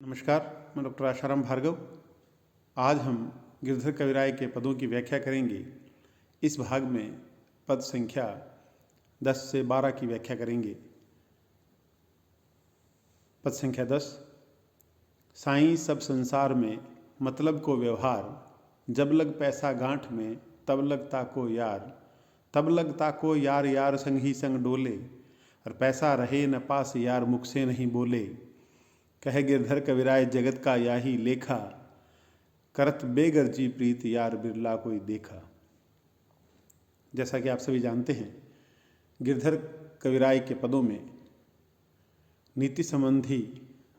नमस्कार, मैं डॉक्टर आशाराम भार्गव। आज हम गिरधर कविराय के पदों की व्याख्या करेंगे। इस भाग में पद संख्या 10 से 12 की व्याख्या करेंगे। पद संख्या 10। साईं सब संसार में मतलब को व्यवहार, जब लग पैसा गांठ में तब लगता को यार, तब लगता को यार यार संग ही संग डोले, और पैसा रहे न पास यार मुख से नहीं बोले। कह गिरधर कविराय जगत का याही लेखा, करत बेगर्जी प्रीत यार बिरला कोई देखा। जैसा कि आप सभी जानते हैं, गिरधर कविराय के पदों में नीति संबंधी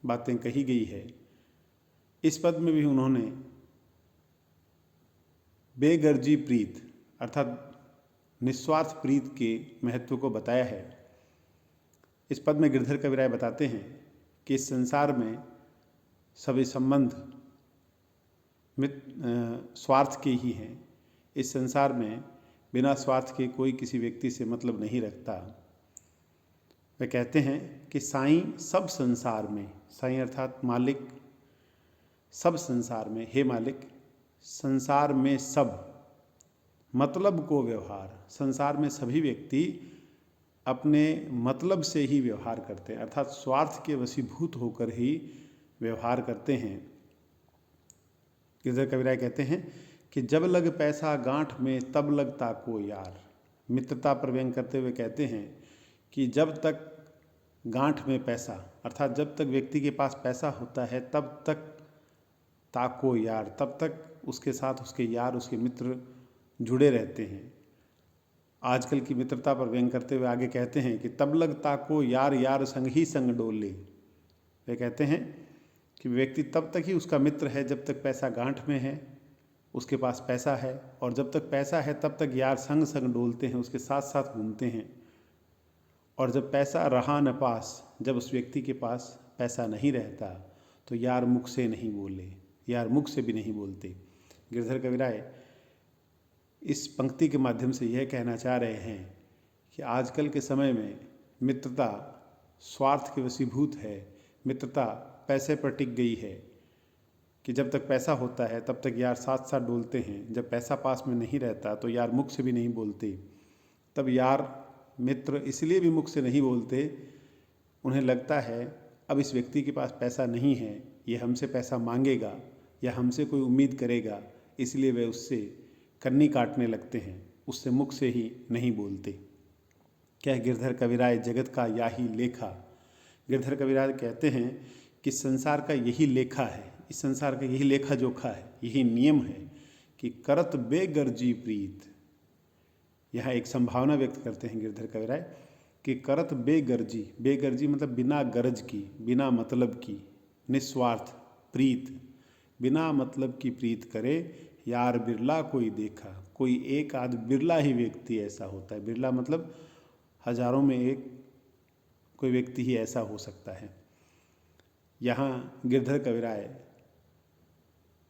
बातें कही गई है। इस पद में भी उन्होंने बेगर्जी प्रीत अर्थात निस्वार्थ प्रीत के महत्व को बताया है। इस पद में गिरधर कविराय बताते हैं कि इस संसार में सभी संबंध स्वार्थ के ही हैं। इस संसार में बिना स्वार्थ के कोई किसी व्यक्ति से मतलब नहीं रखता। वे कहते हैं कि साईं सब संसार में, साईं अर्थात मालिक, सब संसार में, हे मालिक, संसार में सब मतलब को व्यवहार, संसार में सभी व्यक्ति अपने मतलब से ही व्यवहार करते हैं, अर्थात स्वार्थ के वशीभूत होकर ही व्यवहार करते हैं। गिरधर कविराय कहते हैं कि जब लग पैसा गांठ में तब लगता को यार। मित्रता पर व्यंग करते हुए कहते हैं कि जब तक गांठ में पैसा अर्थात जब तक व्यक्ति के पास पैसा होता है तब तक ताको यार, तब तक उसके साथ उसके यार, उसके मित्र जुड़े रहते हैं। आजकल की मित्रता पर व्यंग करते हुए आगे कहते हैं कि तब लगता को यार यार संग ही संग डोले। वे कहते हैं कि व्यक्ति तब तक ही उसका मित्र है जब तक पैसा गांठ में है, उसके पास पैसा है, और जब तक पैसा है तब तक यार संग संग डोलते हैं, उसके साथ साथ घूमते हैं। और जब पैसा रहा न पास, जब उस व्यक्ति के पास पैसा नहीं रहता तो यार मुख से नहीं बोले, यार मुख से भी नहीं बोलते। गिरधर कविराय इस पंक्ति के माध्यम से यह कहना चाह रहे हैं कि आजकल के समय में मित्रता स्वार्थ के वशीभूत है, मित्रता पैसे पर टिक गई है कि जब तक पैसा होता है तब तक यार साथ साथ डोलते हैं, जब पैसा पास में नहीं रहता तो यार मुख से भी नहीं बोलते। तब यार मित्र इसलिए भी मुख से नहीं बोलते, उन्हें लगता है अब इस व्यक्ति के पास पैसा नहीं है, ये हमसे पैसा मांगेगा या हमसे कोई उम्मीद करेगा, इसलिए वे उससे कन्नी काटने लगते हैं, उससे मुख से ही नहीं बोलते। क्या गिरधर कविराय जगत का याही लेखा। गिरधर कविराय कहते हैं कि संसार का यही लेखा है, इस संसार का यही लेखा जोखा है, यही नियम है कि करत बेगर्जी प्रीत। यहाँ एक संभावना व्यक्त करते हैं गिरधर कविराय कि करत बेगर्जी, बेगर्जी मतलब बिना गरज की, बिना मतलब की, निस्वार्थ प्रीत, बिना मतलब की प्रीत करे यार बिरला कोई देखा। कोई एक आध बिरला ही व्यक्ति ऐसा होता है, बिरला मतलब हजारों में एक कोई व्यक्ति ही ऐसा हो सकता है। यहाँ गिरधर कविराय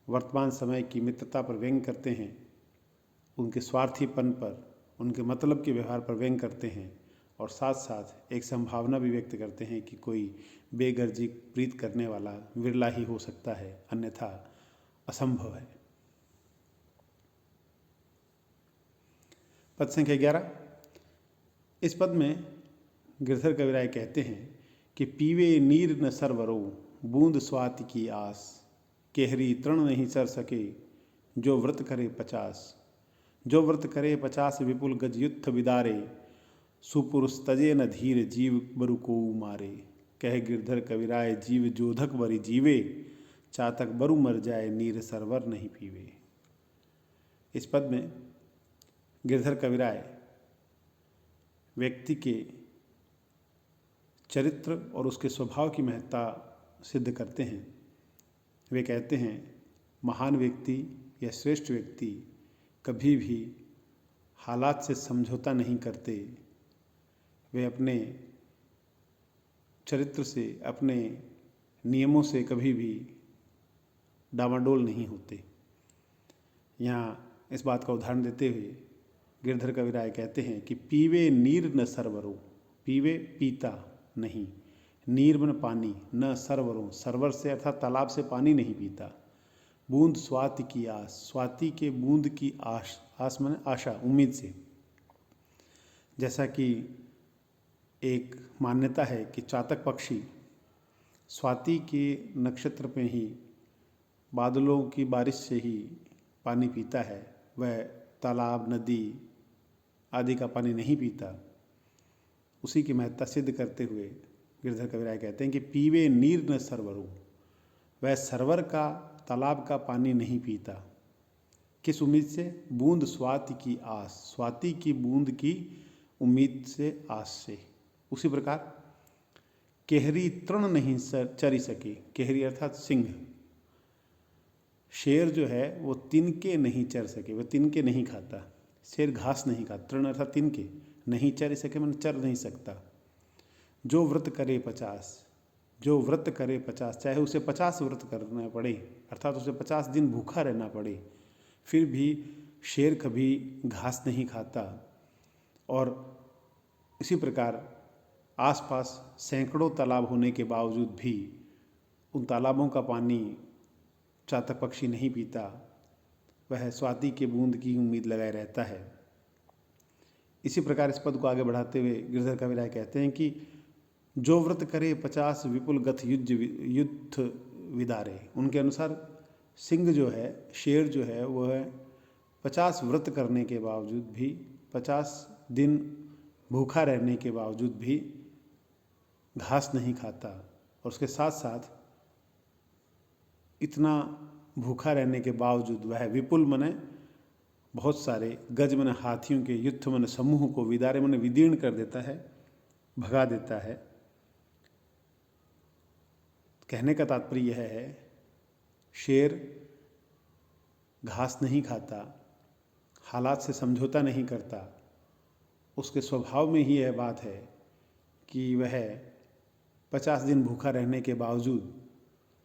वर्तमान समय की मित्रता पर व्यंग करते हैं, उनके स्वार्थीपन पर, उनके मतलब के व्यवहार पर व्यंग करते हैं, और साथ साथ एक संभावना भी व्यक्त करते हैं कि कोई बेगर्जी प्रीत करने वाला विरला ही हो सकता है, अन्यथा असंभव है। पद संख्या 11। इस पद में गिरधर कविराय कहते हैं कि पीवे नीर न सरवरो बूंद स्वाति की आस, केहरी तृण नहीं सर सके जो व्रत करे 50। जो व्रत करे 50 विपुल गज युद्ध विदारे, सुपुरुष तजे न धीर जीव बरु को मारे। कह गिरधर कविराय जीव जोधक बरी जीवे, चातक बरु मर जाए नीर सरवर नहीं पीवे। इस पद में गिरधर कविराय व्यक्ति के चरित्र और उसके स्वभाव की महत्ता सिद्ध करते हैं। वे कहते हैं महान व्यक्ति या श्रेष्ठ व्यक्ति कभी भी हालात से समझौता नहीं करते, वे अपने चरित्र से, अपने नियमों से कभी भी डामाडोल नहीं होते। यहाँ इस बात का उदाहरण देते हुए गिरधर कविराय कहते हैं कि पीवे नीर न सरवरो, पीवे पीता नहीं, नीर मन पानी न सरवरों, सरवर से अर्थात तालाब से पानी नहीं पीता। बूंद स्वाति की आस, स्वाति के बूंद की आस, आस माने आशा, उम्मीद से। जैसा कि एक मान्यता है कि चातक पक्षी स्वाति के नक्षत्र में ही, बादलों की बारिश से ही पानी पीता है, वह तालाब नदी आदि का पानी नहीं पीता। उसी की महत्ता सिद्ध करते हुए गिरधर कविराय कहते हैं कि पीवे नीर न सरवरों, वह सरवर का, तालाब का पानी नहीं पीता। किस उम्मीद से? बूंद स्वाति की आस, स्वाति की बूंद की उम्मीद से, आस से। उसी प्रकार केहरी तृण नहीं चरी सके, केहरी अर्थात सिंह। शेर जो है वो तिनके नहीं चर सके, वह तिनके नहीं खाता। शेर घास नहीं खाता, तृण अर्थात तिनके, नहीं चर सके मैंने चर नहीं सकता। जो व्रत करे 50, जो व्रत करे 50, चाहे उसे 50 व्रत करना पड़े, अर्थात उसे 50 दिन भूखा रहना पड़े, फिर भी शेर कभी घास नहीं खाता। और इसी प्रकार आसपास सैकड़ों तालाब होने के बावजूद भी उन तालाबों का पानी चातक पक्षी नहीं पीता, वह स्वाति के बूंद की उम्मीद लगाए रहता है। इसी प्रकार इस पद को आगे बढ़ाते हुए गिरधर कविराय कहते हैं कि जो व्रत करे 50 विपुल गथ युद्ध विदारे। उनके अनुसार सिंह जो है, शेर जो है, वह 50 व्रत करने के बावजूद भी, 50 दिन भूखा रहने के बावजूद भी घास नहीं खाता। और उसके साथ साथ इतना भूखा रहने के बावजूद वह विपुल मने बहुत सारे, गज मने हाथियों के, युद्ध मने समूह को, विदारे मने विदीर्ण कर देता है, भगा देता है। कहने का तात्पर्य यह है, शेर घास नहीं खाता, हालात से समझौता नहीं करता, उसके स्वभाव में ही यह बात है कि वह 50 दिन भूखा रहने के बावजूद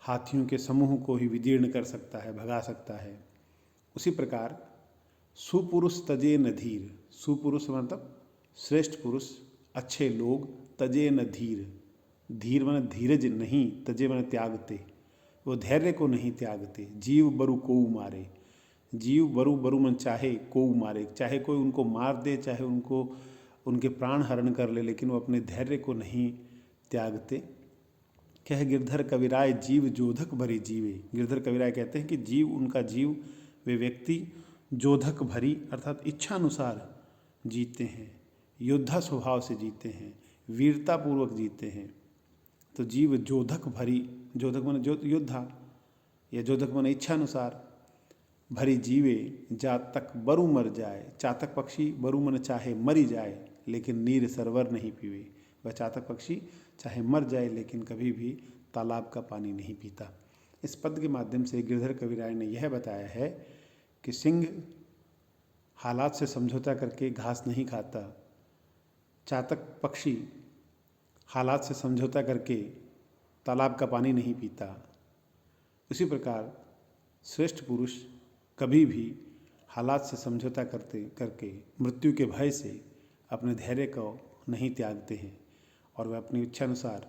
हाथियों के समूह को ही विदीर्ण कर सकता है, भगा सकता है। उसी प्रकार सुपुरुष तजे न धीर, सुपुरुष मतलब श्रेष्ठ पुरुष, अच्छे लोग, तजे न धीर, धीर मन धीरज नहीं, तजे मन त्यागते, वो धैर्य को नहीं त्यागते। जीव बरु कोऊ मारे, जीव बरु, बरु मन चाहे कोऊ मारे, चाहे कोई उनको मार दे, चाहे उनको उनके प्राण हरण कर ले, लेकिन वो अपने धैर्य को नहीं त्यागते। कह गिरधर कविराय जीव जोधक भरी जीवे। गिरधर कविराय कहते हैं कि जीव, उनका जीव, वे व्यक्ति जोधक भरी अर्थात इच्छानुसार जीते हैं, योद्धा स्वभाव से जीते हैं, वीरता पूर्वक जीते हैं। तो जीव जोधक भरी, जोधक माने योद्धा, या जोधक माने इच्छानुसार, भरी जीवे जातक बरु मर जाए। चातक पक्षी बरु मन चाहे मरी जाए, लेकिन नीर सरवर नहीं पीवे। वह चातक पक्षी चाहे मर जाए लेकिन कभी भी तालाब का पानी नहीं पीता। इस पद के माध्यम से गिरधर कविराय ने यह बताया है कि सिंह हालात से समझौता करके घास नहीं खाता, चातक पक्षी हालात से समझौता करके तालाब का पानी नहीं पीता। उसी प्रकार श्रेष्ठ पुरुष कभी भी हालात से समझौता करके मृत्यु के भय से अपने धैर्य को नहीं त्यागते हैं और वह अपनी इच्छानुसार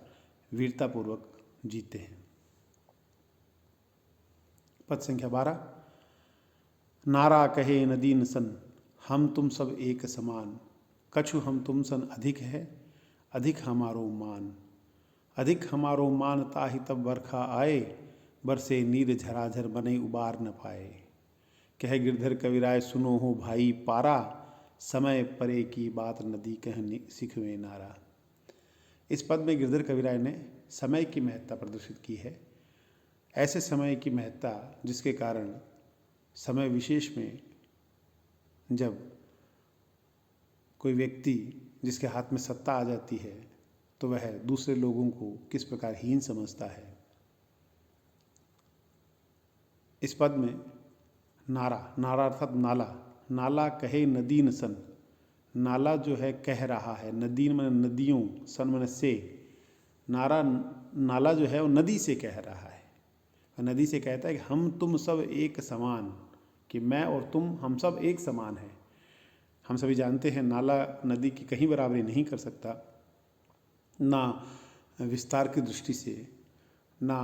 वीरतापूर्वक जीते हैं। पद संख्या 12। नारा कहे नदीन सन, हम तुम सब एक समान, कछु हम तुम सन अधिक है, अधिक हमारो मान। अधिक हमारो मान ताहि तब बरखा आए, बरसे नीर झराझर बने उबार न पाए। कह गिरधर कविराय सुनो हो भाई पारा, समय परे की बात नदी कहने सिखवे नारा। इस पद में गिरधर कविराय ने समय की महत्ता प्रदर्शित की है। ऐसे समय की महत्ता जिसके कारण समय विशेष में जब कोई व्यक्ति जिसके हाथ में सत्ता आ जाती है तो वह दूसरे लोगों को किस प्रकार हीन समझता है। इस पद में नारा, नारा अर्थात नाला, नाला कहे नदीन सन, नाला जो है कह रहा है, नदीन मन नदियों, सन मन से, नारा, नाला जो है वो नदी से कह रहा है। नदी से कहता है कि हम तुम सब एक समान, कि मैं और तुम, हम सब एक समान हैं। हम सभी जानते हैं नाला नदी की कहीं बराबरी नहीं कर सकता, ना विस्तार की दृष्टि से, ना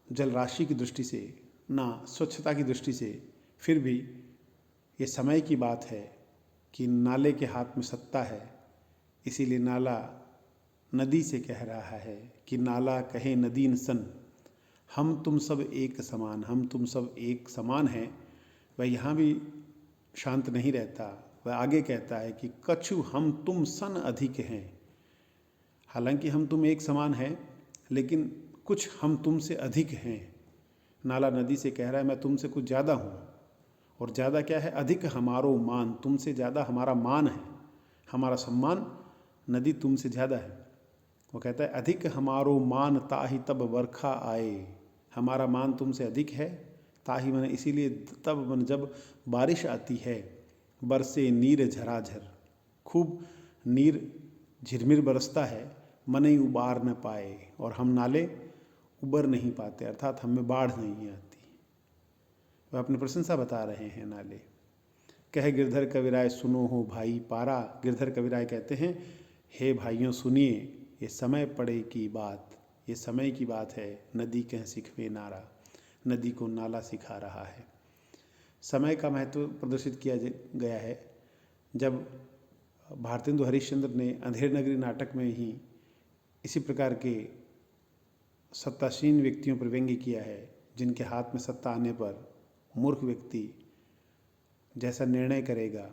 जल राशि की दृष्टि से, ना स्वच्छता की दृष्टि से, फिर भी ये समय की बात है कि नाले के हाथ में सत्ता है। इसीलिए नाला नदी से कह रहा है कि नाला कहे नदी न सन, हम तुम सब एक समान, हम तुम सब एक समान हैं। वह यहाँ भी शांत नहीं रहता, वह आगे कहता है कि कछु हम तुम सन अधिक हैं। हालांकि हम तुम एक समान हैं, लेकिन कुछ हम तुमसे अधिक हैं। नाला नदी से कह रहा है मैं तुमसे कुछ ज़्यादा हूँ। और ज़्यादा क्या है? अधिक हमारो मान, तुमसे ज़्यादा हमारा मान है, हमारा सम्मान नदी तुमसे ज़्यादा है। वो कहता है अधिक हमारो मान ताहि तब बरखा आए, हमारा मान तुमसे अधिक है। ताहि मैंने इसीलिए तब मन जब बारिश आती है, बरसे नीर झराझर, खूब नीर झिरमिर बरसता है, मनई उबार न पाए, और हम नाले उबर नहीं पाते, अर्थात हमें बाढ़ नहीं आती। वह अपनी प्रशंसा बता रहे हैं नाले। कह गिरधर कविराय सुनो हो भाई पारा, गिरधर कविराय कहते हैं हे भाइयों सुनिए, ये समय पड़े की बात, ये समय की बात है। नदी कह सिखवे नारा, नदी को नाला सिखा रहा है। समय का महत्व प्रदर्शित किया गया है। जब भारतेंदु हरिश्चंद्र ने अंधेर नगरी नाटक में ही इसी प्रकार के सत्तासीन व्यक्तियों पर व्यंग्य किया है, जिनके हाथ में सत्ता आने पर मूर्ख व्यक्ति जैसा निर्णय करेगा,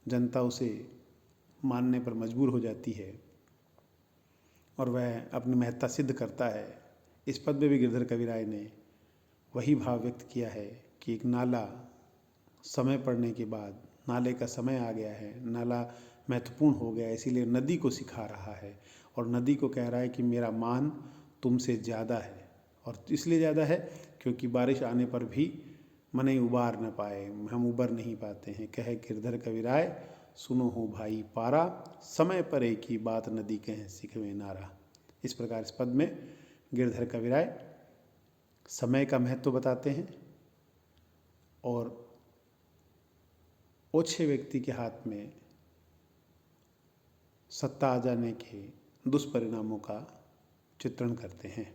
जनता उसे मानने पर मजबूर हो जाती है और वह अपनी महत्ता सिद्ध करता है। इस पद में भी गिरधर कविराय ने वही भाव व्यक्त किया है कि एक नाला समय पड़ने के बाद, नाले का समय आ गया है, नाला महत्वपूर्ण हो गया है, इसीलिए नदी को सिखा रहा है और नदी को कह रहा है कि मेरा मान तुमसे ज़्यादा है। और इसलिए ज़्यादा है क्योंकि बारिश आने पर भी मने उबार न पाए, हम उबर नहीं पाते हैं। कहे गिरधर कविराय सुनो हो भाई पारा, समय परे की बात नदी कहे सिखवे नारा। इस प्रकार इस पद में गिरधर कविराय समय का महत्व बताते हैं और ओछे व्यक्ति के हाथ में सत्ता आ जाने के दुष्परिणामों का चित्रण करते हैं।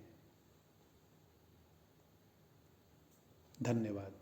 धन्यवाद।